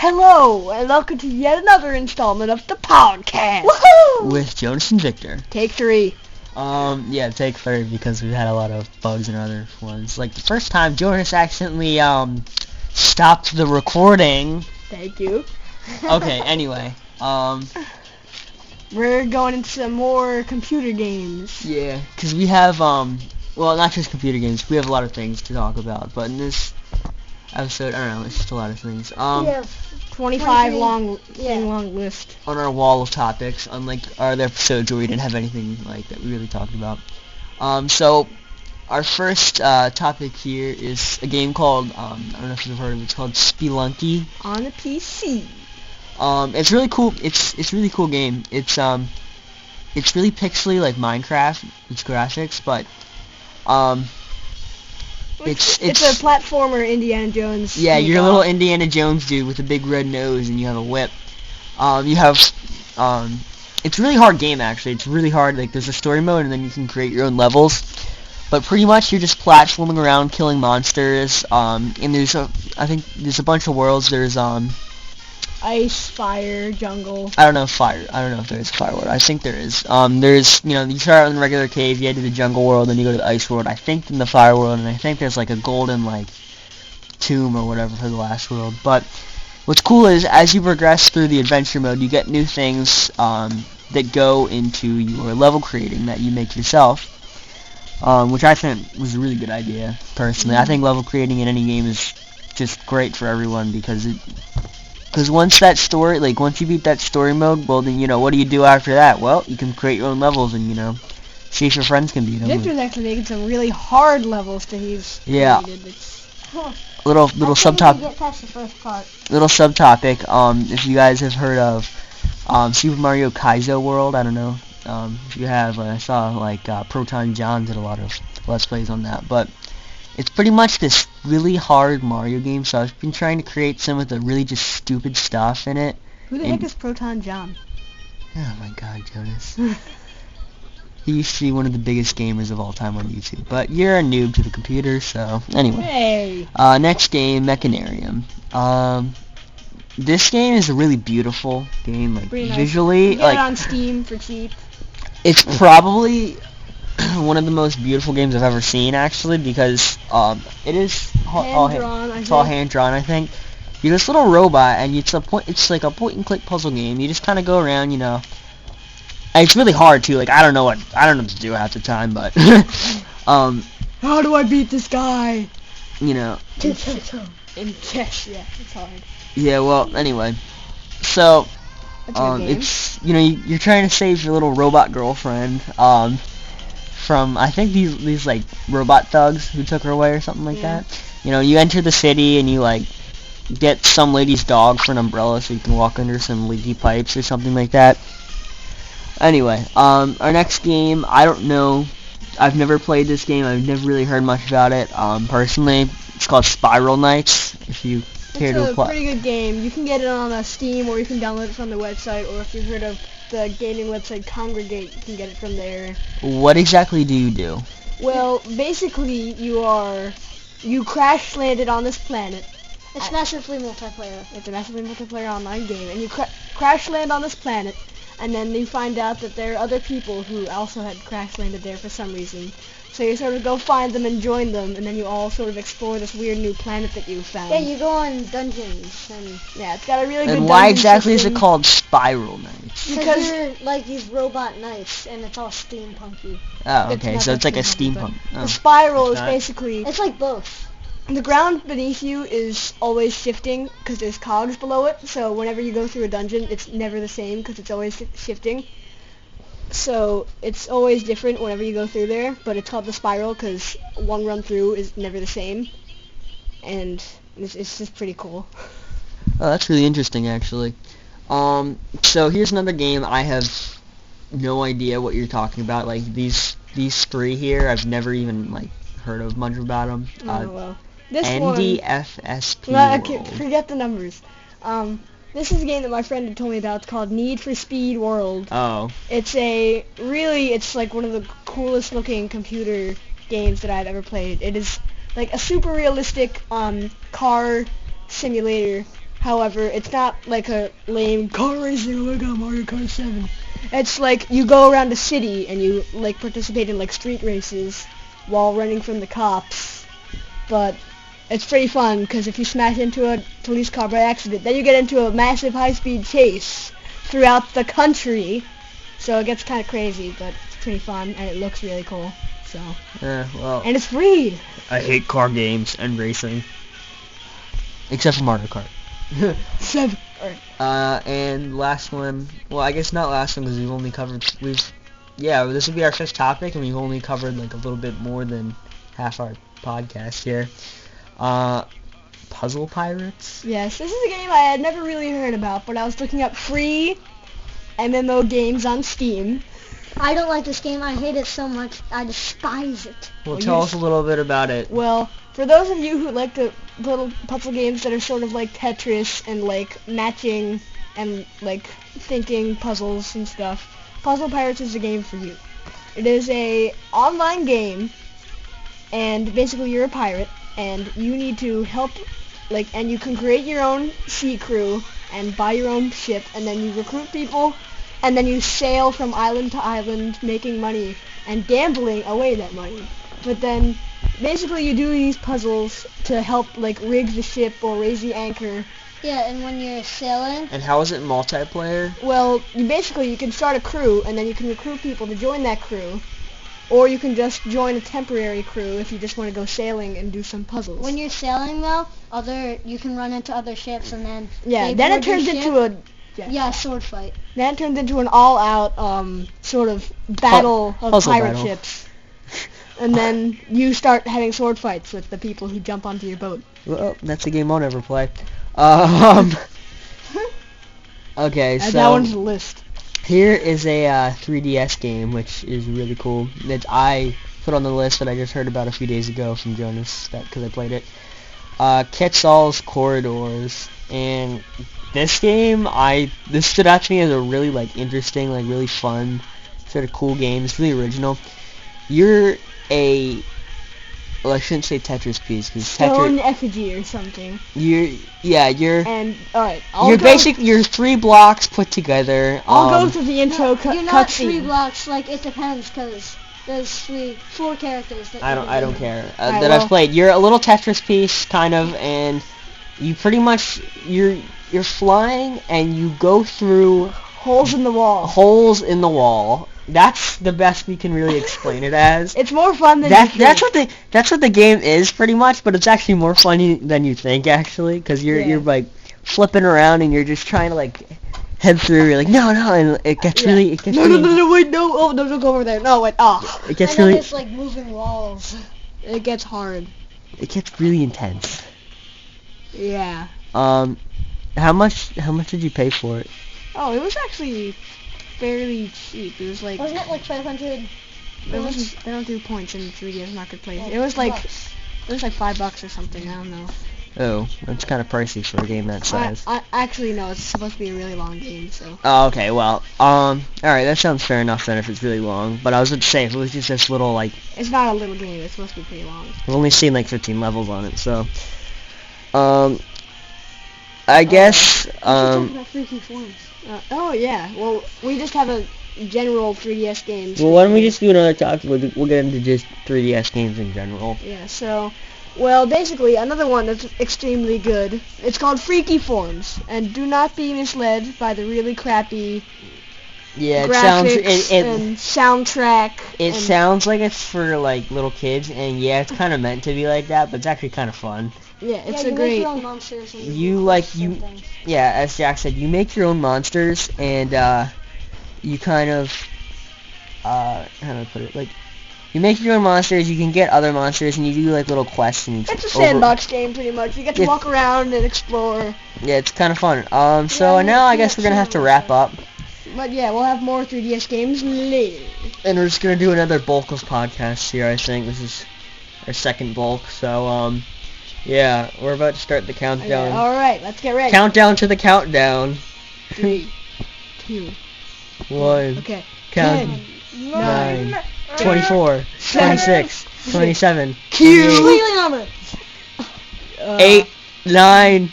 Hello, and welcome to yet another installment of the Pawdcast. Woohoo! With Jonas and Victor. Take 3. Yeah, take 3 because we've had a lot of bugs in other ones. Like the first time, Jonas accidentally, stopped the recording. Thank you. Okay, anyway, we're going into some more computer games. Yeah, because we have, well, not just computer games, we have a lot of things to talk about, but in this episode, I don't know, it's just a lot of things. We have 25 long list on our wall of topics, unlike our other episodes where we didn't have anything like that we really talked about. So our first topic here is a game called I don't know if you've heard of it. It's called Spelunky on the PC. It's really cool. It's a really cool game. It's really pixely like Minecraft. It's graphics, but It's a platformer Indiana Jones. Yeah, you're a little Indiana Jones dude with a big red nose and you have a whip. It's a really hard game actually. It's really hard. Like there's a story mode and then you can create your own levels. But pretty much you're just platforming around killing monsters. And I think there's a bunch of worlds. There's ice, fire, jungle. I don't know if there is a fire world. I think there is. There's, you start out in the regular cave, you head to the jungle world, then you go to the ice world. I think in the fire world, and I think there's like a golden like tomb or whatever for the last world. But what's cool is as you progress through the adventure mode, you get new things that go into your level creating that you make yourself, which I think was a really good idea personally. I think level creating in any game is just great for everyone because once you beat that story mode, well then, what do you do after that? Well, you can create your own levels and, see if your friends can beat them. Victor's actually making some really hard levels that he's created. Little subtopic. Get past the first part. Little subtopic. If you guys have heard of Super Mario Kaizo World, I don't know. If you have, I saw like Proton John did a lot of Let's Plays on that, but it's pretty much this really hard Mario game, so I've been trying to create some of the really just stupid stuff in it. Who the heck is Proton John? Oh my god, Jonas. He used to be one of the biggest gamers of all time on YouTube, but you're a noob to the computer, so anyway. Hey! Next game, Mechanarium. This game is a really beautiful game, like nice. Visually. You get it on Steam for cheap. It's probably one of the most beautiful games I've ever seen, actually, because it is all hand drawn. I think you're this little robot, and it's like a point and click puzzle game. You just kind of go around, and it's really hard too. Like I don't know what to do half the time, but how do I beat this guy? In chess, yeah, it's hard. Yeah, well, anyway, so it's you're trying to save your little robot girlfriend from I think these like robot thugs who took her away or something like that. You enter the city and you like get some lady's dog for an umbrella so you can walk under some leaky pipes or something like that. Anyway, our next game, I don't know. I've never played this game. I've never really heard much about it. Personally, it's called Spiral Knights. If you care to apply. It's a pretty good game. You can get it on Steam, or you can download it from the website, or if you've heard of the gaming website Congregate, you can get it from there. What exactly do you do? Well, basically, you crash landed on this planet. It's massively multiplayer. It's a massively multiplayer online game, and you crash land on this planet, and then you find out that there are other people who also had crash landed there for some reason. So you sort of go find them and join them, and then you all sort of explore this weird new planet that you found. Yeah, you go on dungeons, and yeah, it's got a really good. And why exactly is it called Spiral Knights? Because you're like these robot knights, and it's all steampunky. Oh, okay, so it's like a steampunk. The spiral is basically. It's like both. The ground beneath you is always shifting because there's cogs below it, so whenever you go through a dungeon, it's never the same because it's always shifting. So it's always different whenever you go through there, but it's called the spiral because one run through is never the same, and it's just pretty cool. Oh, that's really interesting, actually. So here's another game. I have no idea what you're talking about. Like these 3 here, I've never even like heard of much about them. Oh well. This NDFSP World. Forget the numbers. This is a game that my friend had told me about. It's called Need for Speed World. Oh. It's like one of the coolest looking computer games that I've ever played. It is like a super realistic car simulator However, it's not like a lame car racing, oh my god, Mario Kart 7. It's like you go around the city and you like participate in like street races while running from the cops. But it's pretty fun because if you smash into a police car by accident, then you get into a massive high-speed chase throughout the country. So it gets kind of crazy, but it's pretty fun and it looks really cool. So. Well. And it's free. I hate car games and racing, except for Mario Kart. 7. And last one. Well, I guess not last one because we've only covered. This will be our 5th topic, and we've only covered like a little bit more than half our podcast here. Puzzle Pirates. Yes, this is a game I had never really heard about, but I was looking up free MMO games on Steam. I don't like this game. I hate it so much. I despise it. Well, tell us a little bit about it. Well, for those of you who like the little puzzle games that are sort of like Tetris and like matching and like thinking puzzles and stuff, Puzzle Pirates is a game for you. It is a online game, and basically you're a pirate, and you need to help, and you can create your own sea crew and buy your own ship, and then you recruit people, and then you sail from island to island making money and gambling away that money. But then basically you do these puzzles to help rig the ship or raise the anchor. Yeah, and when you're sailing... And how is it multiplayer? Well, you can start a crew, and then you can recruit people to join that crew. Or you can just join a temporary crew if you just want to go sailing and do some puzzles. When you're sailing, though, you can run into other ships, and then... Yeah, then it turns into a... Yeah, sword fight. Then it turns into an all-out sort of battle of pirate ships. And then you start having sword fights with the people who jump onto your boat. Well, that's a game I'll never play. Okay, so... that one's the list. Here is a 3DS game, which is really cool, that I put on the list that I just heard about a few days ago from Jonas, because I played it. Quetzal's Corridors, and this game, this stood out to me as a really, interesting, really fun, sort of cool game. It's really original. You're a... Well, I shouldn't say Tetris piece, because Stone effigy or something. You're... And, alright, you're 3 blocks put together. I'll go through the intro cutscene. You're not 3 blocks, it depends, because there's 4 characters that I don't care. Right, I've played. You're a little Tetris piece, kind of, and you pretty much, you're flying, and you go through... Holes in the wall. Holes in the wall. That's the best we can really explain it as. It's more fun than that's what the game is pretty much, but it's actually more funny than you think actually, because you're flipping around and you're just trying to head through. You're no, and it gets really. No, wait, no, oh no, don't go over there. No, wait, oh. It gets really. It's moving walls. It gets hard. It gets really intense. Yeah. How much did you pay for it? Oh, it was actually fairly cheap. It was Wasn't it 500? It wasn't. They don't do points in the 3DS Marketplace. It was $5 or something. I don't know. Oh, that's kind of pricey for a game that size. Actually, no. It's supposed to be a really long game, so. Oh, okay. Well, all right. That sounds fair enough then if it's really long. But I was going to say if it was just this little It's not a little game. It's supposed to be pretty long. I've only seen 15 levels on it, so. I guess. Talk about Freaky Forms. Oh yeah. Well, we just have a general 3DS games. Well, why don't we just do another topic? We'll get into just 3DS games in general. Yeah. So. Well, basically, another one that's extremely good. It's called Freaky Forms, and do not be misled by the really crappy graphics and soundtrack. It sounds like it's for little kids, and yeah, it's kind of meant to be like that, but it's actually kind of fun. Yeah, it's you a great. Make your own monsters and yeah, as Jack said, you make your own monsters, and you kind of how do I put it? You make your own monsters, you can get other monsters, and you do little quests. And it's a sandbox game, pretty much. You get to walk around and explore. Yeah, it's kind of fun. So now I guess we're gonna have to wrap up. But yeah, we'll have more 3DS games later. And we're just gonna do another bulkless podcast here. I think this is our second bulk. So yeah, we're about to start the countdown. Okay, all right, let's get ready. Countdown to the countdown. 3, 2, 1. Okay. Count. 9, 24, 26, 27. Completely number. 8, 9,